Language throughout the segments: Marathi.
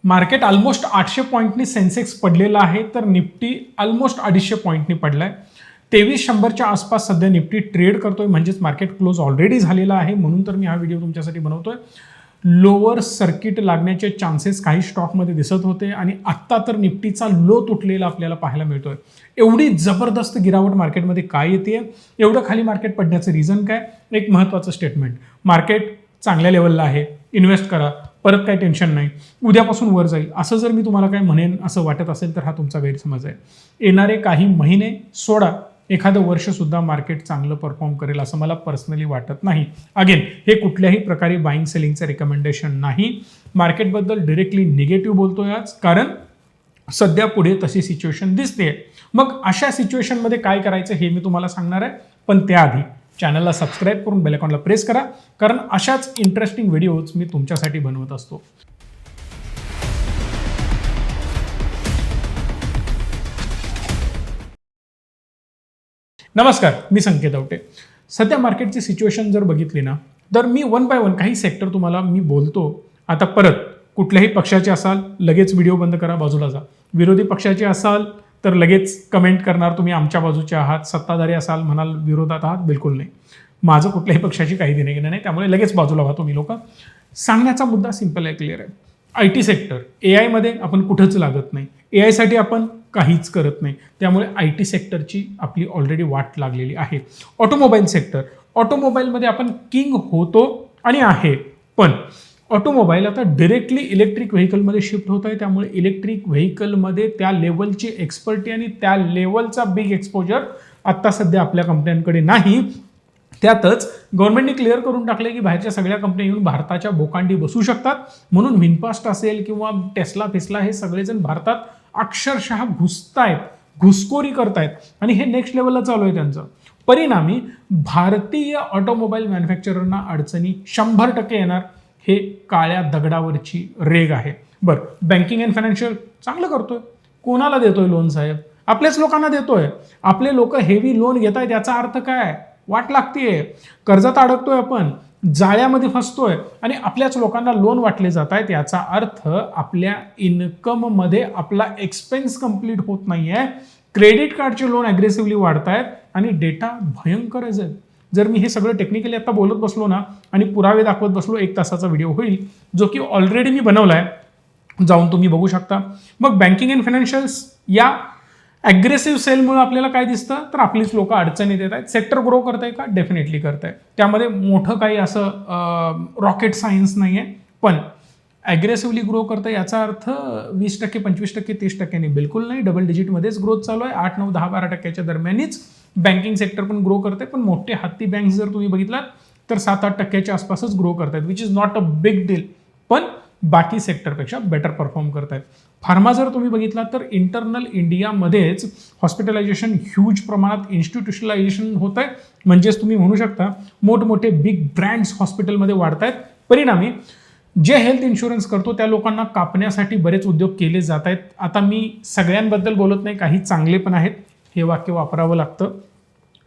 मार्केट ऑलमोस्ट 800 पॉईंटनी सेन्सेक्स पडलेला आहे, तर निफ्टी ऑलमोस्ट 250 पॉईंटनी पडलाय. 2300च्या आसपास सध्या निफ्टी ट्रेड करतोय, म्हणजेच मार्केट क्लोज ऑलरेडी झालेला आहे. म्हणून तर मी हा व्हिडिओ तुमच्यासाठी बनवतोय. लोअर सर्किट लागण्याचे चान्सेस काही स्टॉकमध्ये दिसत होते आणि आत्ता तर निफ्टीचा लो तुटलेला आपल्याला पाहायला मिळतोय. एवढी जबरदस्त गिरावट मार्केटमध्ये काय येते, एवढं खाली मार्केट पडण्याचं रिझन काय? एक महत्त्वाचं स्टेटमेंट, मार्केट चांगल्या लेवलला आहे, इन्व्हेस्ट करा, परत काही टेन्शन नाही, उद्यापासून वर जाईल, असं जर मी तुम्हाला काय म्हणेन असं वाटत असेल तर हा तुमचा गैरसमज आहे. येणारे काही महिने सोडा, एखादं वर्षसुद्धा मार्केट चांगलं परफॉर्म करेल असं मला पर्सनली वाटत नाही. अगेन, हे कुठल्याही प्रकारे बाईंग सेलिंगचं रिकमेंडेशन नाही. मार्केटबद्दल डिरेक्टली निगेटिव्ह बोलतोय आज, कारण सध्या पुढे तशी सिच्युएशन दिसते. मग अशा सिच्युएशनमध्ये काय करायचं हे मी तुम्हाला सांगणार आहे, पण त्याआधी चॅनलला सबस्क्राईब करून बेल आयकॉनला प्रेस करा, कारण अशाच इंटरेस्टिंग व्हिडिओज मी तुमच्यासाठी बनवत असतो. नमस्कार, मी संकेत आवटे. सध्या मार्केटची सिच्युएशन जर बघितली ना, तर मी वन बाय वन काही सेक्टर तुम्हाला मी बोलतो. आता परत कुठल्याही पक्षाचे असाल लगेच व्हिडिओ बंद करा, बाजूला जा. विरोधी पक्षाचे असाल तर लगेच कमेंट करणार तुम्ही आमच्या बाजूचे आहात. सत्ताधारी असाल म्हणाल विरोधात आहात, बिलकुल नाही. माझं कुठल्याही पक्षाची काही देणे घेणं नाही, त्यामुळे लगेच बाजूला व्हा तुम्ही लोक. सांगण्याचा मुद्दा सिंपल आहे, क्लिअर आहे. IT सेक्टर, AI आपण कुठंच लागत नाही, AI आपण काहीच करत नाही, त्यामुळे IT सेक्टरची आपली ऑलरेडी वाट लागलेली आहे. ऑटोमोबाईल सेक्टर, ऑटोमोबाईलमध्ये आपण किंग होतो आणि आहे, पण ऑटोमोबाईल आता डिरेक्टली इलेक्ट्रिक व्हेकलमध्ये शिफ्ट होत आहे. त्यामुळे इलेक्ट्रिक व्हेकलमध्ये त्या लेवलची एक्सपर्टी आणि त्या लेवलचा बिग एक्सपोजर आत्ता सध्या आपल्या कंपन्यांकडे नाही. त्यातच गव्हर्नमेंटने क्लिअर करून टाकले की बाहेरच्या सगळ्या कंपन्या येऊन भारताच्या बोकांडी बसू शकतात. म्हणून विनफास्ट असेल किंवा टेस्ला फेस्ला हे सगळेजण भारतात अक्षरशः घुसतायत, घुसखोरी करतायत आणि हे नेक्स्ट लेवलला चालू आहे त्यांचं. परिणामी भारतीय ऑटोमोबाईल मॅन्युफॅक्चररना अडचणी 100% येणार. हे काळ्या दगडावरची रेग आहे. बरं, बँकिंग अँड फायनान्शियल चांगलं करतोय. कोणाला देतोय लोन साहेब? आपल्याच लोकांना देतोय. आपले लोक हेवी लोन घेत आहेत, याचा अर्थ काय? वाट लागतीये, कर्जात अडकतोय, आपण जाळ्यामध्ये फसतोय आणि आपल्याच लोकांना लोन वाटले जात आहेत. याचा अर्थ आपल्या इन्कममध्ये आपला एक्सपेन्स कंप्लीट होत नाहीये. क्रेडिट कार्डचे लोन अग्रेसिव्हली वाढत आहेत आणि डेटा भयंकर आहे. जर मी हे सगळं टेक्निकली आता बोलत बसलो ना आणि पुरावे दाखवत बसलो, 1 तासाचा व्हिडिओ होईल, जो की ऑलरेडी मी बनवलाय, जाऊन तुम्ही बघू शकता. मग बँकिंग अँड फायनान्शियल्स या ॲग्रेसिव्ह सेलमुळे आपल्याला काय दिसतं, तर आपलीच लोक अडचणीत येत आहेत. सेक्टर ग्रो करत आहे का? डेफिनेटली करत आहे. त्यामध्ये मोठं काही असं रॉकेट सायन्स नाही आहे, पण ॲग्रेसिव्हली ग्रो करतं याचा अर्थ 20%, 25%, 30% बिलकुल नाही. डबल डिजिटमध्येच ग्रोथ चालू आहे. 8, 9, 10, 12% दरम्यानच बँकिंग सेक्टर पण ग्रो करते. पण मोठे हत्ती बँक्स जर तुम्ही बघितलात तर 7-8% आसपासच ग्रो करतात, which is not a big deal, पण बाकी सेक्टरपेक्षा बेटर परफॉर्म करतायत. फार्मा जर तुम्ही बघितला तर इंटरनल इंडियामध्येच हॉस्पिटलायझेशन ह्यूज प्रमाणात इन्स्टिट्यूशनलायझेशन होत आहे. म्हणजेच तुम्ही म्हणू शकता मोठमोठे बिग ब्रँड्स हॉस्पिटलमध्ये वाढत आहेत. परिणामी जे हेल्थ इन्शुरन्स करतो त्या लोकांना कापण्यासाठी बरेच उद्योग केले जात आहेत. आता मी सगळ्यांबद्दल बोलत नाही, काही चांगले पण आहेत, हे वाक्य वापरावं लागतं,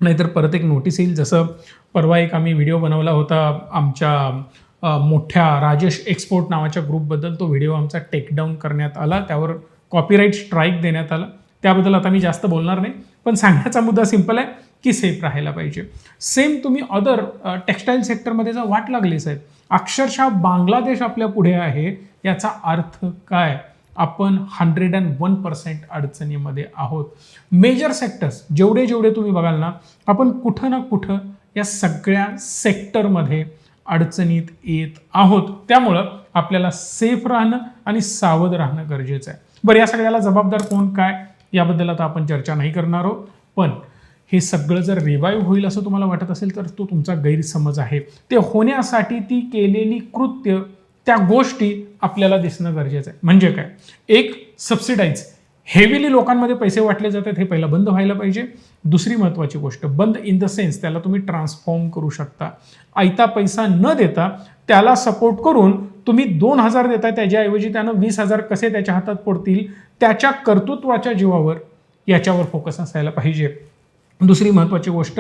नाहीतर परत एक नोटीस येईल. जसं परवा एक आम्ही व्हिडिओ बनवला होता आमच्या मोठ्या राजेश एक्सपोर्ट नावाच्या ग्रुपबद्दल. तो व्हिडिओ आमचा टेकडाऊन करण्यात आला, त्यावर कॉपीराईट स्ट्राईक देण्यात आला. त्याबद्दल आता मी जास्त बोलणार नाही, पण सांगण्याचा मुद्दा सिंपल आहे की सेफ राहायला पाहिजे. सेम तुम्ही अदर टेक्स्टाईल सेक्टरमध्ये जर वाट लागली साहेब, अक्षरशः बांगलादेश आपल्या पुढे आहे, याचा अर्थ काय? आपण 101% अडचणीमध्ये आहोत. मेजर सेक्टर्स जेवढे तुम्ही बघाल ना, आपण कुठं ना कुठं या सगळ्या सेक्टरमध्ये अडचणीत येत आहोत. त्यामुळं आपल्याला सेफ राहणं आणि सावध राहणं गरजेचं आहे. बरं, या सगळ्याला जबाबदार कोण काय याबद्दल आता आपण चर्चा नाही करणार आहोत, पण हे सगळं जर रिवाईव्ह होईल असं तुम्हाला वाटत असेल तर तो तुमचा गैरसमज आहे. ते होण्यासाठी ती केलेली कृत्य, त्या गोष्टी आपल्याला दिसणं गरजेचं आहे. म्हणजे काय? एक, सबसिडाईज हेवीली लोकांमध्ये पैसे वाटले जातात, हे पहिलं बंद व्हायला पाहिजे. दुसरी महत्त्वाची गोष्ट, बंद इन द सेन्स त्याला तुम्ही ट्रान्सफॉर्म करू शकता. आयता पैसा न देता त्याला सपोर्ट करून तुम्ही 2,000 देताय, त्याच्याऐवजी त्यानं 20,000 कसे त्याच्या हातात पडतील, त्याच्या कर्तृत्वाच्या जीवावर, याच्यावर फोकस असायला पाहिजे. दुसरी महत्त्वाची गोष्ट,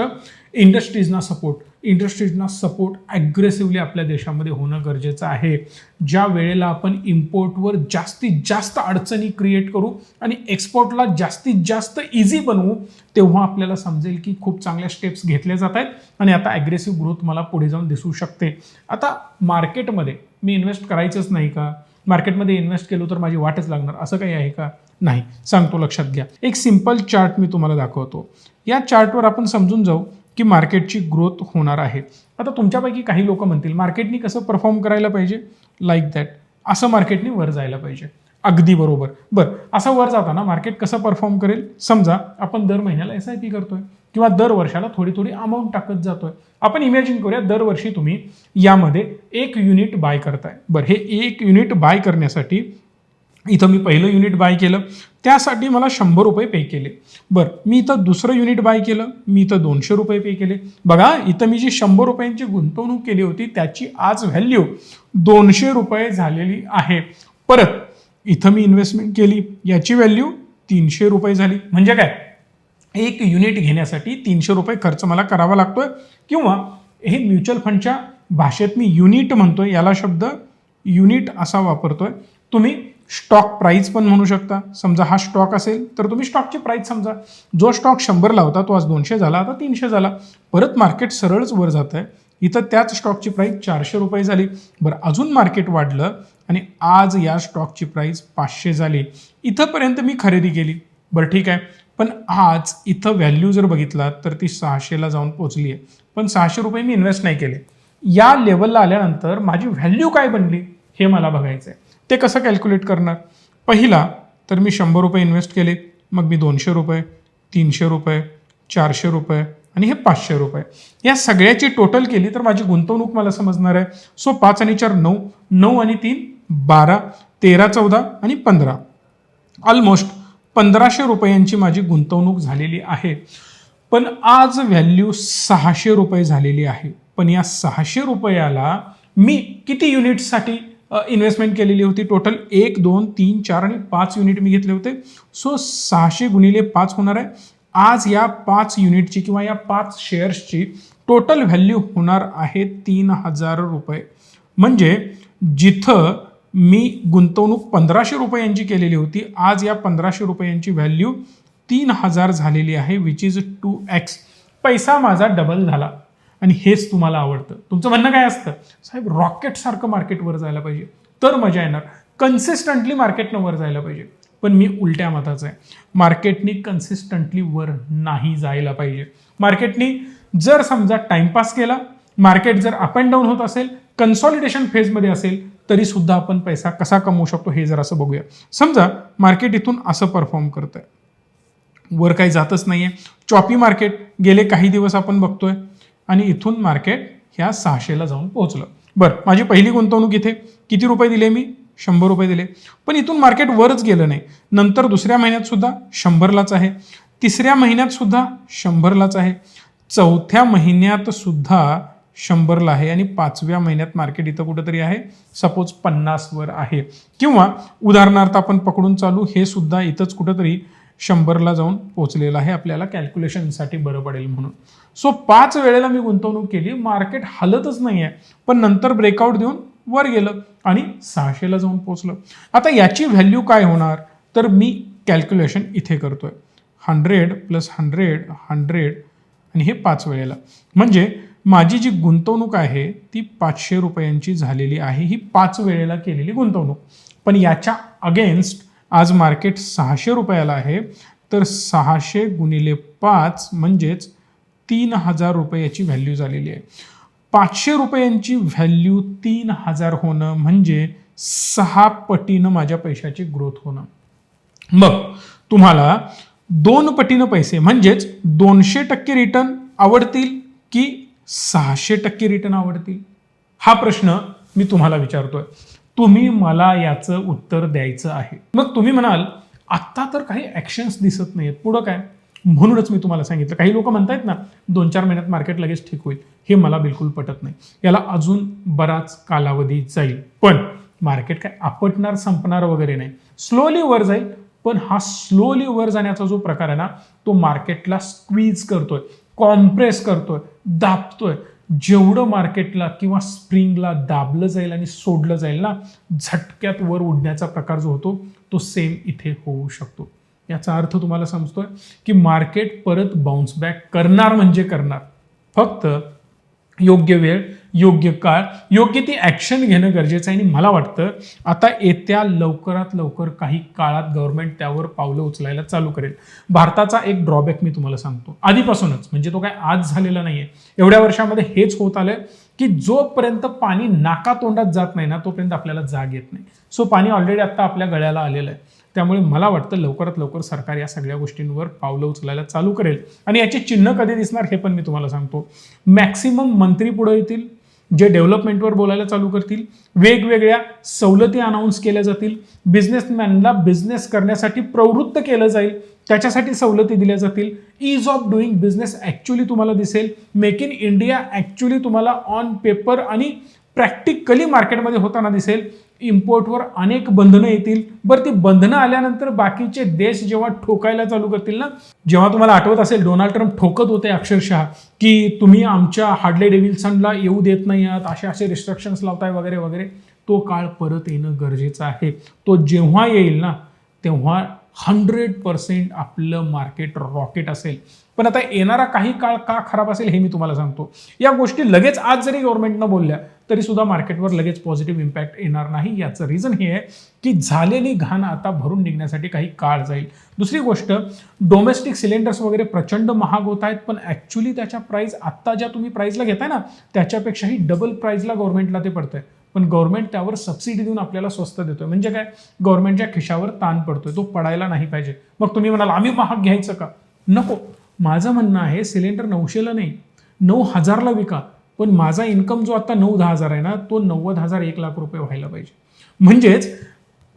इंडस्ट्रीजना सपोर्ट. इंटरेस्ट रेटना सपोर्ट ॲग्रेसिव्हली आपल्या देशामध्ये होणं गरजेचं आहे. ज्या वेळेला आपण इम्पोर्टवर जास्तीत जास्त अडचणी क्रिएट करू आणि एक्सपोर्टला जास्तीत जास्त इझी बनवू, तेव्हा आपल्याला समजेल की खूप चांगल्या स्टेप्स घेतल्या जात आहेत आणि आता ॲग्रेसिव्ह ग्रोथ मला पुढे जाऊन दिसू शकते. आता मार्केटमध्ये मी इन्व्हेस्ट करायचंच नाही का, मार्केटमध्ये इन्व्हेस्ट केलो तर माझी वाटच लागणार, असं काही आहे का? नाही. सांगतो, लक्षात घ्या. एक सिंपल चार्ट मी तुम्हाला दाखवतो. या चार्टवर आपण समजून जाऊ की मार्केटची ग्रोथ होणार आहे. आता तुमच्यापैकी काही लोक म्हणतील मार्केटनी कसं परफॉर्म करायला पाहिजे, लाईक दॅट, असं मार्केटनी वर जायला पाहिजे. अगदी बरोबर. बरं, असं वर जाताना मार्केट कसं परफॉर्म करेल? समजा आपण दर महिन्याला SIP करतोय किंवा दर वर्षाला थोडी थोडी अमाऊंट टाकत जातोय. आपण इमॅजिन करूया दरवर्षी तुम्ही यामध्ये 1 युनिट बाय करताय. बरं, हे 1 युनिट बाय करण्यासाठी इथं मी पहिलं युनिट बाय केलं, त्यासाठी मला 100 रुपये पे केले. बरं, मी इथं दुसरं युनिट बाय केलं, मी इथं 200 रुपये पे केले. बघा, इथं मी जी 100 रुपयांची गुंतवणूक केली होती त्याची आज व्हॅल्यू 200 रुपये झालेली आहे. परत इथं मी इन्व्हेस्टमेंट केली, याची व्हॅल्यू 300 रुपये झाली. म्हणजे काय, 1 युनिट घेण्यासाठी 300 रुपये खर्च मला करावा लागतोय. किंवा हे म्युच्युअल फंडच्या भाषेत मी युनिट म्हणतोय, याला शब्द युनिट असा वापरतोय. तुम्ही स्टॉक प्राईस पण म्हणू शकता. समजा हा स्टॉक असेल तर तुम्ही स्टॉकची प्राईस समजा. जो स्टॉक 100ला होता तो आज 200 झाला, आता 300 झाला. परत मार्केट सरळच वर जात आहे, इथं त्याच स्टॉकची प्राईस 400 रुपये झाली. बरं, अजून मार्केट वाढलं आणि आज या स्टॉकची प्राईस 500 झाली. इथंपर्यंत मी खरेदी केली. बरं, ठीक आहे. पण आज इथं व्हॅल्यू जर बघितला तर ती 600ला जाऊन पोहोचली आहे. पण 600 रुपये मी इन्व्हेस्ट नाही केले. या लेवलला आल्यानंतर माझी व्हॅल्यू काय बनली हे मला बघायचं आहे. ते कसं कॅल्क्युलेट करणार? पहिला तर मी 100 रुपये इन्व्हेस्ट केले, मग मी 200 रुपये, 300 रुपये, 400 रुपये आणि हे 500 रुपये, या सगळ्याची टोटल केली तर माझी गुंतवणूक मला समजणार आहे. सो 5 आणि 4 9, 9 आणि 3 12, 13 14 आणि 15, ऑलमोस्ट 1500 रुपयांची माझी गुंतवणूक झालेली आहे. पण आज व्हॅल्यू 600 रुपये झालेली आहे. पण या 600 रुपयाला मी किती युनिट्ससाठी इन्व्हेस्टमेंट केलेली होती? टोटल 1 2 3 4 आणि 5 युनिट मी घेतले होते. सो 600 गुणिले 5 होणार आहे. आज या 5 युनिटची किंवा या 5 शेअर्सची टोटल व्हॅल्यू होणार आहे 3000 रुपये. म्हणजे जिथं मी गुंतवणूक 1500 रुपयांची केलेली होती, आज या 1500 रुपयांची व्हॅल्यू 3000 झालेली आहे, विच इज 2x. पैसा माझा डबल झाला. आणि हेच तुम्हाला आवडतं. तुमचं म्हणणं काय असतं, साहेब रॉकेटसारखं मार्केटवर जायला पाहिजे तर मजा येणार, कन्सिस्टंटली मार्केटनं वर जायला पाहिजे. पण मी उलट्या मताचं आहे. मार्केटनी कन्सिस्टंटली वर नाही जायला पाहिजे. मार्केटनी जर समजा टाइमपास केला, मार्केट जर अप अँड डाऊन होत असेल, कन्सॉलिडेशन फेजमध्ये असेल, तरी सुद्धा आपण पैसा कसा कमवू शकतो हे जर असं बघूया. समजा मार्केट इथून असं परफॉर्म करत आहे, वर काही जातच नाहीये, चॉपी मार्केट गेले काही दिवस आपण बघतोय आणि इथून मार्केट ह्या 600ला जाऊन पोहोचलं. बरं, माझी पहिली गुंतवणूक इथे किती रुपये दिले मी? 100 रुपये दिले. पण इथून मार्केट वरच गेलं नाही. नंतर दुसऱ्या महिन्यात सुद्धा 100लाच आहे, तिसऱ्या महिन्यात सुद्धा 100लाच आहे, चौथ्या महिन्यात सुद्धा 100ला आहे आणि 5व्या महिन्यात मार्केट इथं कुठंतरी आहे, सपोज 50 वर आहे. किंवा उदाहरणार्थ आपण पकडून चालू, हे सुद्धा इथंच कुठंतरी 100ला जाऊन पोहोचलेलं आहे, आपल्याला कॅल्क्युलेशनसाठी बरं पडेल म्हणून. सो 5 वेळेला मी गुंतवणूक केली, मार्केट हलतच नाही आहे, पण नंतर ब्रेकआउट देऊन वर गेलं आणि 600ला जाऊन पोहोचलं. आता याची व्हॅल्यू काय होणार? तर मी कॅल्क्युलेशन इथे करतोय, 100 + 100 100 आणि हे 5 वेळेला. म्हणजे माझी जी गुंतवणूक आहे ती 500 रुपयांची झालेली आहे, ही 5 वेळेला केलेली गुंतवणूक. पण याच्या अगेन्स्ट आज मार्केट 600 रुपयाला आहे, तर 600 गुणिले 5 म्हणजेच 3000 रुपये याची व्हॅल्यू झालेली आहे. 500 रुपयांची व्हॅल्यू 3000 होणं म्हणजे 6 पटीनं माझ्या पैशाची ग्रोथ होणं. मग तुम्हाला 2 पटीनं पैसे म्हणजेच 200% रिटर्न आवडतील की 600% रिटर्न आवडतील? हा प्रश्न मी तुम्हाला विचारतोय. तुम्ही मला याचं उत्तर द्यायचं आहे. मग तुम्ही म्हणाल आत्ता तर काही ॲक्शन्स दिसत नाहीत, पुढं काय? म्हणूनच मी तुम्हाला सांगितलं. काही लोक म्हणतायत ना 2-4 महिन्यात मार्केट लगेच ठीक होईल, हे मला बिलकुल पटत नाही. याला अजून बराच कालावधी जाईल. पण मार्केट काय आपटणार संपणार वगैरे नाही, स्लोली वर जाईल. पण हा स्लोली वर जाण्याचा जो प्रकार आहे ना, तो मार्केटला स्क्वीज करतोय, कॉम्प्रेस करतोय, दाबतोय. जेवढं मार्केटला किंवा स्प्रिंगला दाबलं जाईल आणि सोडलं जाईल ना, झटक्यात वर उडण्याचा प्रकार जो होतो तो सेम इथे होऊ शकतो. याचा अर्थ तुम्हाला समजतोय की मार्केट परत बाउन्स बॅक करणार म्हणजे करणार. फक्त योग्य वेळ, योग्य काळ, योग्य ती ॲक्शन घेणं गरजेचं आहे. आणि मला वाटतं आता येत्या लवकरात लवकर काही काळात गव्हर्नमेंट त्यावर पावलं उचलायला चालू करेल. भारताचा एक ड्रॉबॅक मी तुम्हाला सांगतो आधीपासूनच, म्हणजे तो काय आज झालेला नाही आहे, एवढ्या वर्षामध्ये हेच होत आलंय की जोपर्यंत पाणी नाकातोंडात जात नाही ना तोपर्यंत आपल्याला जाग येत नाही. सो पाणी ऑलरेडी आता आपल्या गळ्याला आलेलं आहे. त्यामुळे मला वाटतं लवकरात लवकर सरकार या सगळ्या गोष्टींवर पावलं उचलायला चालू करेल. आणि याची चिन्ह कधी दिसणार हे पण मी तुम्हाला सांगतो. मॅक्सिमम मंत्री पुढे येतील, जे डेव्हलपमेंटवर बोलायला चालू करतील, वेगवेगळ्या सवलती अनाऊन्स केल्या जातील, बिझनेसमॅनला बिझनेस करण्यासाठी प्रवृत्त केलं जाईल, त्याच्यासाठी सवलती दिल्या जातील, ईज ऑफ डुईंग बिझनेस ॲक्च्युली तुम्हाला दिसेल, मेक इन इंडिया ॲक्च्युली तुम्हाला ऑन पेपर आणि प्रॅक्टिकली मार्केटमध्ये होताना दिसेल, इम्पोर्टवर अनेक बंधनं येतील. बरं ती बंधनं आल्यानंतर बाकीचे देश जेव्हा ठोकायला चालू करतील ना, जेव्हा तुम्हाला आठवत असेल डोनाल्ड ट्रम्प ठोकत होते अक्षरशः की तुम्ही आमच्या हार्ले डेव्हिल्सनला येऊ देत नाही आहात, असे असे रिस्ट्रिक्शन्स लावताय वगैरे वगैरे, तो काळ परत येणं गरजेचं आहे. तो जेव्हा येईल ना तेव्हा 100% आपलं मार्केट रॉकेट असेल. पण आता येणारा काही काळ का खराब असेल हे मी तुम्हाला सांगतो. या गोष्टी लगेच आज जरी गव्हर्नमेंटनं बोलल्या तरी सुद्धा मार्केटवर लगेच पॉझिटिव्ह इम्पॅक्ट येणार नाही. याचं रिझन हे आहे की झालेली घाण आता भरून निघण्यासाठी काही काळ जाईल. दुसरी गोष्ट, डोमेस्टिक सिलेंडर्स वगैरे प्रचंड महाग होत आहेत, पण ॲक्च्युली त्याच्या प्राईस आत्ता ज्या तुम्ही प्राईसला घेताय ना त्याच्यापेक्षाही डबल प्राईसला गव्हर्नमेंटला ते पडतंय. पण गव्हर्नमेंट त्यावर सबसिडी देऊन आपल्याला स्वस्त देतोय. म्हणजे काय, गव्हर्नमेंटच्या खिशावर ताण पडतोय. तो पडायला नाही पाहिजे. मग तुम्ही म्हणाल आम्ही महाग घ्यायचं का? नको. माझं म्हणणं आहे सिलेंडर 900ला नाही 9,000ला विका, पण माझा इन्कम जो आता 9-10 हजार आहे ना तो 90,000 1 लाख रुपये व्हायला पाहिजे. म्हणजेच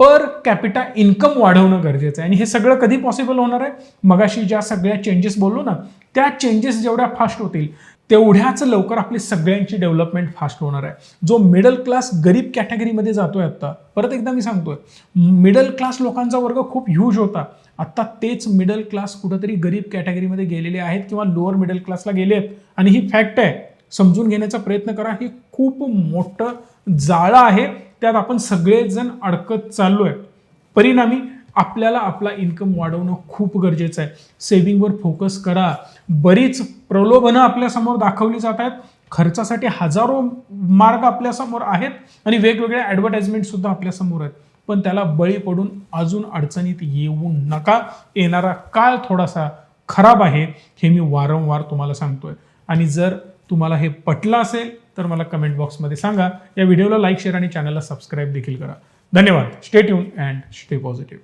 पर कॅपिटा इन्कम वाढवणं गरजेचं आहे. आणि हे सगळं कधी पॉसिबल होणार आहे? मगाशी ज्या सगळ्या चेंजेस बोललो ना त्या चेंजेस जेवढ्या फास्ट होतील तेवढ्याच लवकर आपली सगळ्यांची डेव्हलपमेंट फास्ट होणार आहे. जो मिडल क्लास गरीब कॅटेगरीमध्ये जातोय आत्ता, परत एकदा मी सांगतोय, मिडल क्लास लोकांचा वर्ग खूप ह्यूज होता. आत्ता तेच मिडल क्लास कुठंतरी गरीब कॅटेगरीमध्ये गेलेले आहेत किंवा लोअर मिडल क्लासला गेले आहेत. आणि ही फॅक्ट आहे, समजून घेण्याचा प्रयत्न करा. हे खूप मोठं जाळं आहे, त्यात आपण सगळेजण अडकत चाललोय. परिणामी आपल्याला आपला इन्कम वाढवणं खूप गरजेचं आहे. सेव्हिंगवर फोकस करा. बरीच प्रलोभनं आपल्यासमोर दाखवली जात आहेत. खर्चासाठी हजारो मार्ग आपल्यासमोर आहेत आणि वेगवेगळ्या ॲडव्हर्टाइजमेंट सुद्धा आपल्यासमोर आहेत. पण त्याला बळी पडून अजून अडचणीत येऊ नका. येणारा काळ थोडासा खराब आहे हे मी वारंवार तुम्हाला सांगतोय. आणि जर तुम्हाला हे पटलं असेल तर मला कमेंट बॉक्समध्ये सांगा. या व्हिडिओला लाईक, शेअर आणि चॅनलला सबस्क्राईब देखील करा. धन्यवाद. Stay tune and stay positive.